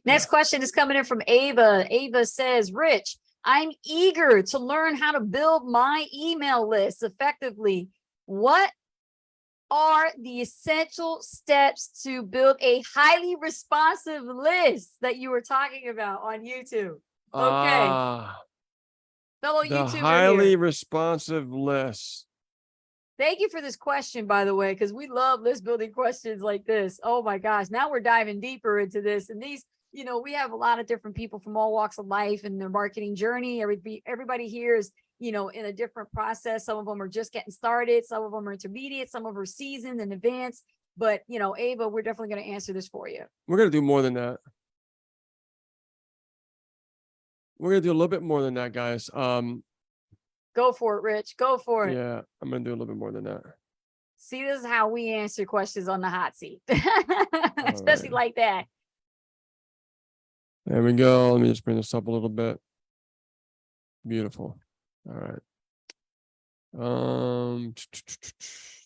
Next question is coming in from Ava. Ava says, Rich, I'm eager to learn how to build my email list effectively. What are the essential steps to build a highly responsive list that you were talking about on YouTube? Okay. Fellow The YouTuber highly here. responsive list. Thank you for this question, by the way, because we love list building questions like this. Oh my gosh. Now we're diving deeper into this. And these, we have a lot of different people from all walks of life and their marketing journey. Everybody here is, in a different process. Some of them are just getting started. Some of them are intermediate. Some of them are seasoned and advanced. But, Ava, we're definitely going to answer this for you. We're going to do more than that. We're going to do a little bit more than that, guys. Go for it, Rich. Go for it. Yeah, I'm going to do a little bit more than that. See, this is how we answer questions on the hot seat, especially like that. There we go. Let me just bring this up a little bit. Beautiful. All right.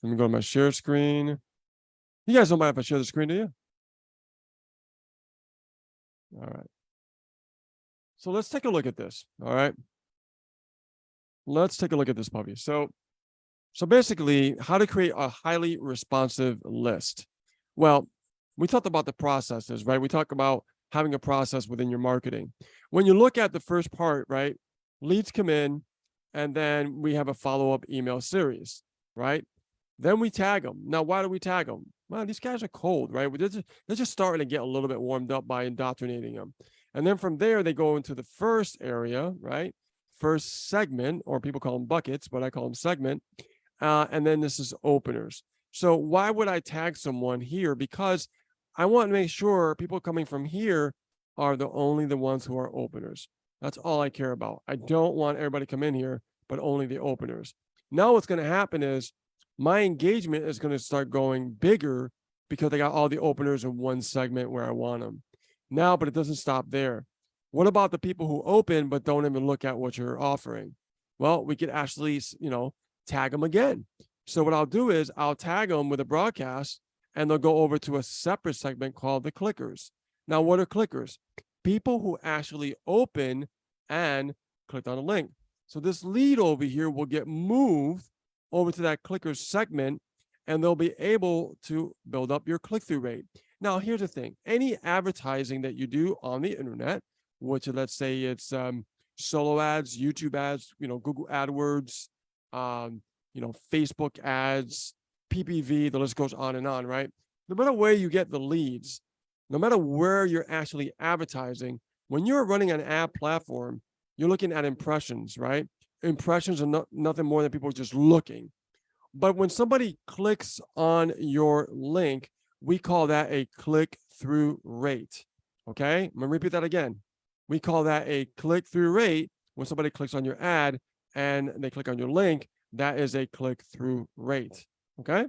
Let me go to my share screen. You guys don't mind if I share the screen, do you? All right. So let's take a look at this. All right. Let's take a look at this puppy. So basically, how to create a highly responsive list. Well, we talked about the processes, right? We talk about having a process within your marketing. When you look at the first part, right? Leads come in, and then we have a follow-up email series, right? Then we tag them. Now, why do we tag them? Well, these guys are cold, right? They're just starting to get a little bit warmed up by indoctrinating them. And then from there, they go into the first area, right? First segment, or people call them buckets, but I call them segment. And then this is openers. So why would I tag someone here? Because I want to make sure people coming from here are only the ones who are openers. That's all I care about. I don't want everybody to come in here, but only the openers. Now what's going to happen is my engagement is going to start going bigger because I got all the openers in one segment where I want them. Now, but it doesn't stop there. What about the people who open but don't even look at what you're offering? Well, we could actually, tag them again. So what I'll do is I'll tag them with a broadcast, and they'll go over to a separate segment called the clickers. Now, what are clickers? People who actually open and clicked on a link. So this lead over here will get moved over to that clickers segment, and they'll be able to build up your click-through rate. Now, here's the thing. Any advertising that you do on the internet, which let's say it's solo ads, YouTube ads, Google AdWords, Facebook ads, PPV, the list goes on and on, right? No matter where you get the leads, no matter where you're actually advertising, when you're running an ad platform, you're looking at impressions, right? Impressions are nothing more than people just looking. But when somebody clicks on your link, we call that a click-through rate, okay? I'm gonna repeat that again. We call that a click-through rate. When somebody clicks on your ad and they click on your link, that is a click-through rate, okay?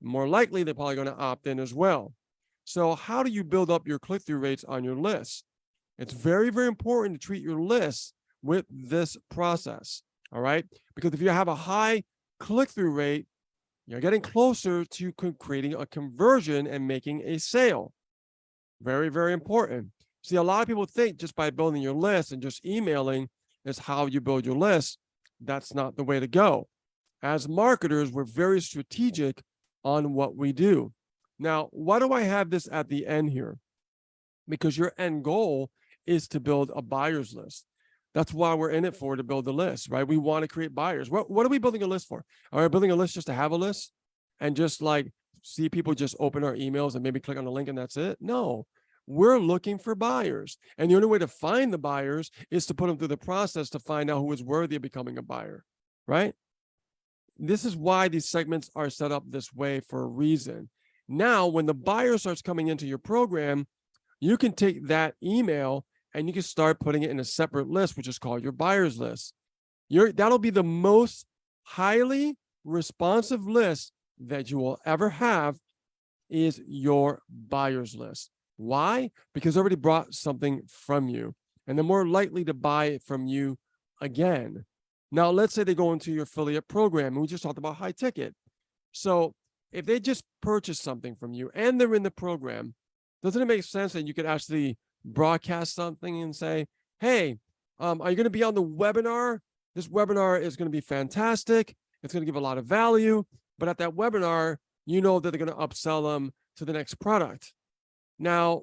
More likely, they're probably going to opt in as well. So how do you build up your click-through rates on your list? It's very, very important to treat your list with this process, all right? Because if you have a high click-through rate, you're getting closer to creating a conversion and making a sale. Very, very important. See, a lot of people think just by building your list and just emailing is how you build your list. That's not the way to go. As marketers, we're very strategic on what we do. Now, why do I have this at the end here? Because your end goal is to build a buyer's list. That's why we're in it for, to build the list, right? We want to create buyers. What are we building a list for? Are we building a list just to have a list and just like see people just open our emails and maybe click on the link and that's it? No, we're looking for buyers. And the only way to find the buyers is to put them through the process to find out who is worthy of becoming a buyer, right? This is why these segments are set up this way for a reason. Now, when the buyer starts coming into your program, you can take that email and you can start putting it in a separate list, which is called your buyer's list. That'll be the most highly responsive list that you will ever have, is your buyer's list. Why? Because they already brought something from you, and they're more likely to buy it from you again. Now, let's say they go into your affiliate program, and we just talked about high ticket. So if they just purchase something from you and they're in the program, doesn't it make sense that you could actually broadcast something and say, hey, are you going to be on the webinar? This webinar is going to be fantastic. It's going to give a lot of value. But at that webinar, you know that they're going to upsell them to the next product. Now,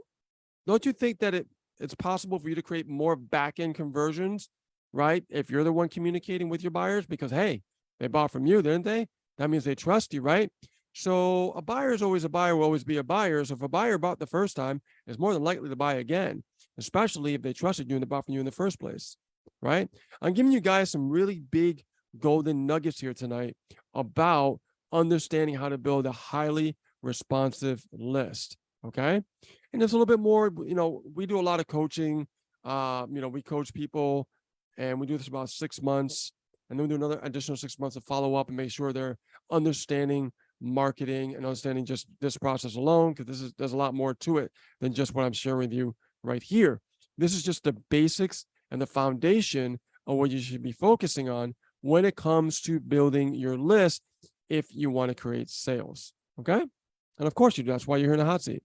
don't you think that it's possible for you to create more back-end conversions, right? If you're the one communicating with your buyers, because, hey, they bought from you, didn't they? That means they trust you, right? So a buyer is always a buyer, will always be a buyer. So if a buyer bought the first time, it's more than likely to buy again, especially if they trusted you and they bought from you in the first place, right? I'm giving you guys some really big golden nuggets here tonight about understanding how to build a highly responsive list, okay? And there's a little bit more, we do a lot of coaching. We coach people and we do this about 6 months. And then we do another additional 6 months of follow up and make sure they're understanding marketing and understanding just this process alone, because there's a lot more to it than just what I'm sharing with you right here. This is just the basics and the foundation of what you should be focusing on when it comes to building your list if you want to create sales. Okay. And of course you do. That's why you're here in the hot seat.